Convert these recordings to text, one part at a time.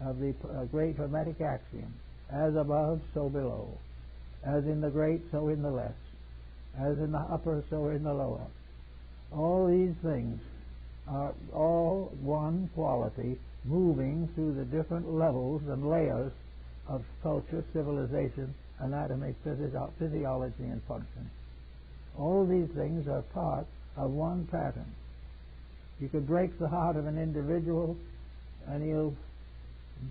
of the great Hermetic axiom, as above, so below, as in the great, so in the less, as in the upper, so in the lower. All these things are all one quality, moving through the different levels and layers of culture, civilization, anatomy, physiology, and function. All these things are part of one pattern. You could break the heart of an individual and he'll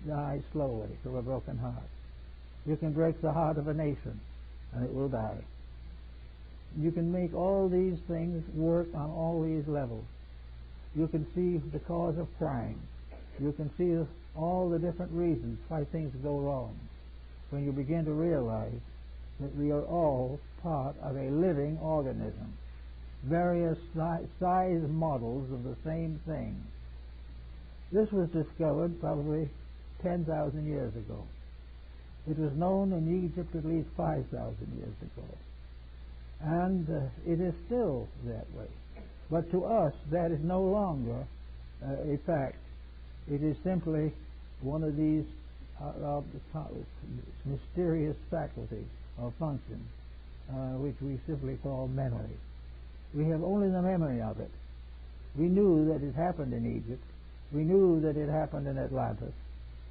die slowly from a broken heart. You can break the heart of a nation and it will die. You can make all these things work on all these levels. You can see the cause of crime. You can see all the different reasons why things go wrong when you begin to realize that we are all part of a living organism, various size models of the same thing. This was discovered probably 10,000 years ago. It was known in Egypt at least 5,000 years ago. And it is still that way. But to us, that is no longer a fact. It is simply one of these mysterious faculties or functions, which we simply call memory. We have only the memory of it. We knew that it happened in Egypt. We knew that it happened in Atlantis.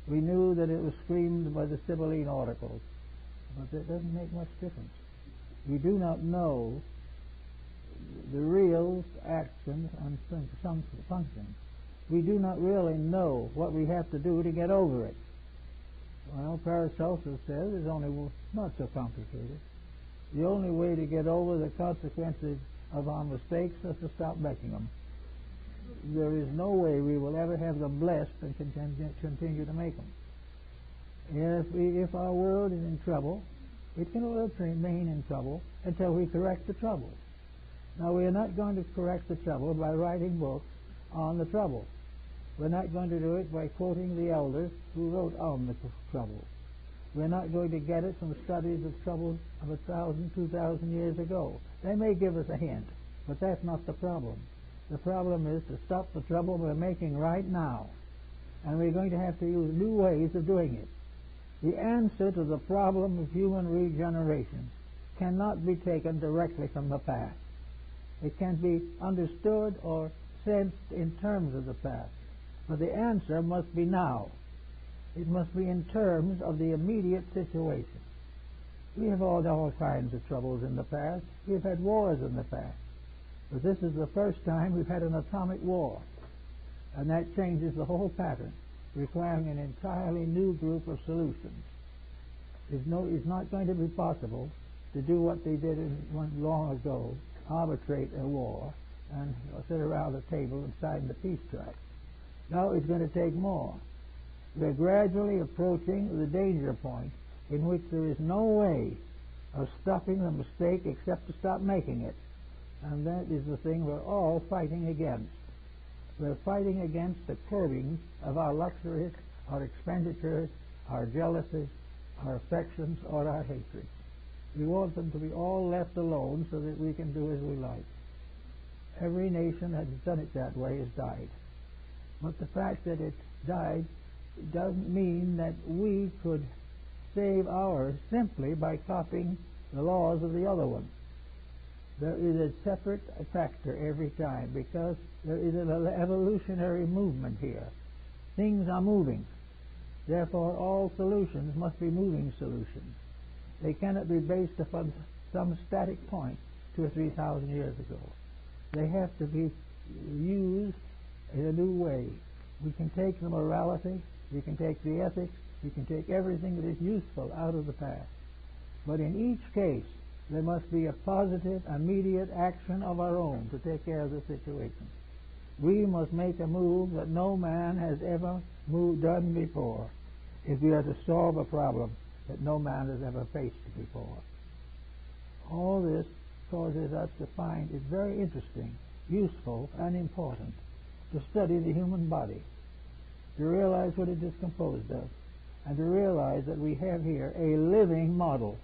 We knew that it was screamed by the Sibylline oracles. But that doesn't make much difference. We do not know the real actions and functions. We do not really know what we have to do to get over it. Well, Paracelsus says it's only not so complicated. The only way to get over the consequences of our mistakes is to stop making them. There is no way we will ever have them blessed and continue to make them. If our world is in trouble, it can only remain in trouble until we correct the trouble. Now, we are not going to correct the trouble by writing books on the trouble. We're not going to do it by quoting the elders who wrote on the trouble. We're not going to get it from studies of trouble of 1,000, 2,000 years ago. They may give us a hint, but that's not the problem. The problem is to stop the trouble we're making right now. And we're going to have to use new ways of doing it. The answer to the problem of human regeneration cannot be taken directly from the past. It can be understood or sensed in terms of the past. But the answer must be now. It must be in terms of the immediate situation. We have had all kinds of troubles in the past. We've had wars in the past. But this is the first time we've had an atomic war. And that changes the whole pattern, requiring an entirely new group of solutions. It's not going to be possible to do what they did long ago, arbitrate a war, and sit around a table and sign the peace tract. Now it's going to take more. We're gradually approaching the danger point in which there is no way of stopping the mistake except to stop making it. And that is the thing we're all fighting against. We're fighting against the curbing of our luxuries, our expenditures, our jealousies, our affections, or our hatreds. We want them to be all left alone so that we can do as we like. Every nation that has done it that way has died. But the fact that it died doesn't mean that we could save ours simply by copying the laws of the other one. There is a separate factor every time because there is an evolutionary movement here. Things are moving. Therefore, all solutions must be moving solutions. They cannot be based upon some static point 2,000 or 3,000 years ago. They have to be used in a new way. We can take the morality, we can take the ethics, we can take everything that is useful out of the past. But in each case, there must be a positive, immediate action of our own to take care of the situation. We must make a move that no man has ever done before if we are to solve a problem that no man has ever faced before. All this causes us to find it very interesting, useful, and important to study the human body, to realize what it is composed of, and to realize that we have here a living model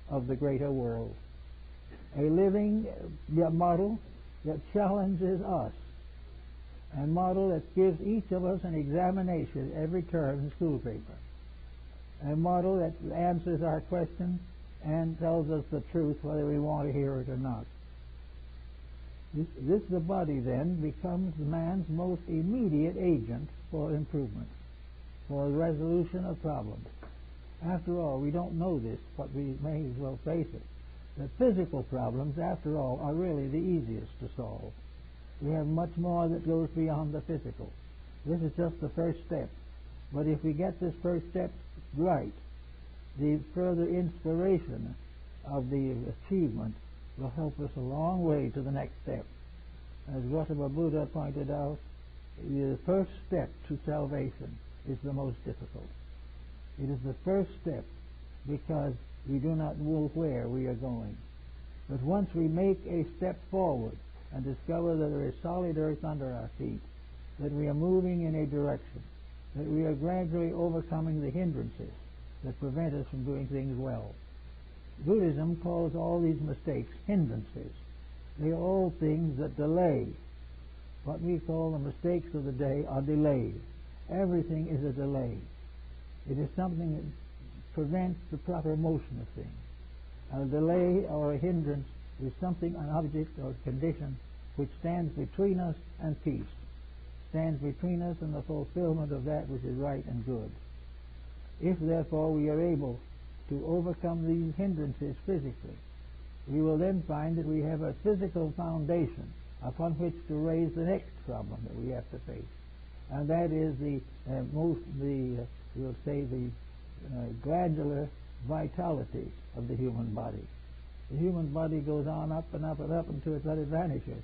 of the greater world, a living model that challenges us. a model that gives each of us an examination every term in school paper, a model that answers our questions and tells us the truth whether we want to hear it or not. This the body then becomes man's most immediate agent for improvement, for the resolution of problems. After all, we don't know this, but we may as well face it. The physical problems, after all, are really the easiest to solve. We have much more that goes beyond the physical. This is just the first step. But if we get this first step right, the further inspiration of the achievement will help us a long way to the next step. As Gautama Buddha pointed out, the first step to salvation is the most difficult. It is the first step because we do not know where we are going. But once we make a step forward and discover that there is solid earth under our feet, that we are moving in a direction, that we are gradually overcoming the hindrances that prevent us from doing things well. Buddhism calls all these mistakes hindrances. They are all things that delay. What we call the mistakes of the day are delays. Everything is a delay. It is something that prevents the proper motion of things. A delay or a hindrance is something, an object or condition, which stands between us and peace, stands between us and the fulfillment of that which is right and good. If, therefore, we are able to overcome these hindrances physically, we will then find that we have a physical foundation upon which to raise the next problem that we have to face, and that is the glandular vitality of the human body. The human body goes on up and up and up until it vanishes.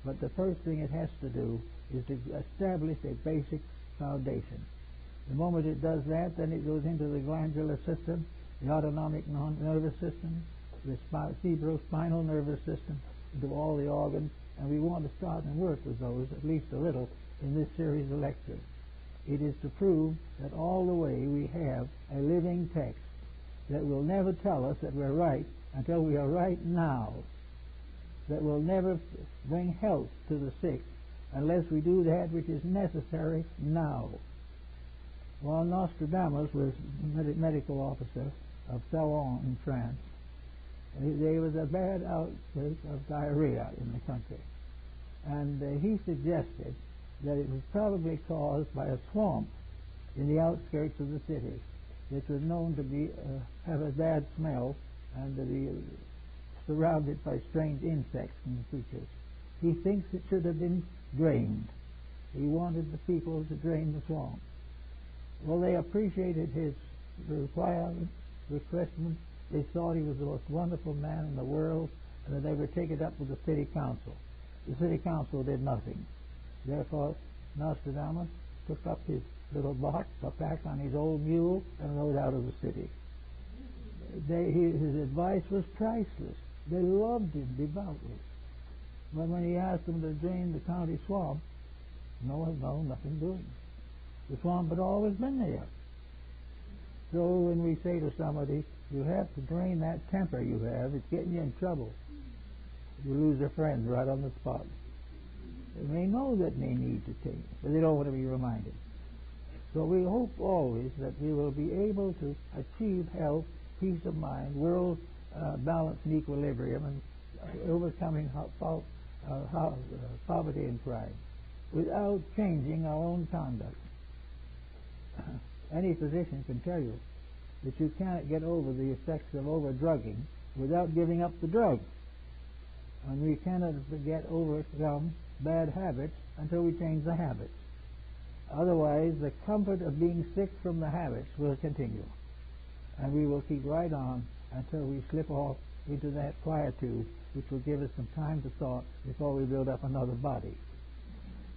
But the first thing it has to do is to establish a basic foundation. The moment it does that, then it goes into the glandular system, the autonomic nervous system, the cerebrospinal nervous system, into all the organs, and we want to start and work with those at least a little in this series of lectures. It is to prove that all the way we have a living text that will never tell us that we're right until we are right now, that will never bring health to the sick unless we do that which is necessary now. While Nostradamus was medical officer of Salon in France, there was a bad outbreak of diarrhea in the country, and he suggested that it was probably caused by a swamp in the outskirts of the city, which was known to be have a bad smell and to be surrounded by strange insects and creatures. He thinks it should have been drained. He wanted the people to drain the swamp. Well, they appreciated his requirement. They thought he was the most wonderful man in the world, and that they would take it up with the city council. The city council did nothing. Therefore, Nostradamus took up his little box, got back on his old mule, and rode out of the city. His advice was priceless. They loved him devoutly. But when he asked them to drain the county swamp, nothing doing. The swamp had always been there. So when we say to somebody, you have to drain that temper you have, it's getting you in trouble, you lose a friend right on the spot. They may know that they need to change, but they don't want to be reminded. So we hope always that we will be able to achieve health, peace of mind, world balance and equilibrium, and overcoming poverty and crime without changing our own conduct. Any physician can tell you that you cannot get over the effects of over-drugging without giving up the drug. And we cannot overcome bad habits until we change the habits. Otherwise, the comfort of being sick from the habits will continue. And we will keep right on until we slip off into that quietude which will give us some time to thought before we build up another body.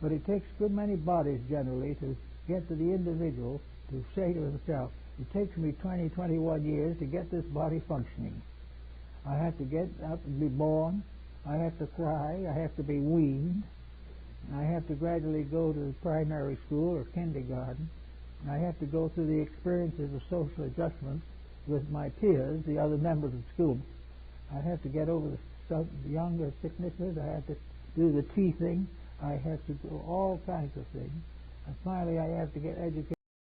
But it takes a good many bodies generally to get to the individual to say to himself, it takes me 20, 21 years to get this body functioning. I have to get up and be born. I have to cry. I have to be weaned. I have to gradually go to primary school or kindergarten. I have to go through the experiences of social adjustment with my peers, the other members of school. I have to get over the younger sicknesses. I have to do the teething. I have to do all kinds of things. And finally, I have to get educated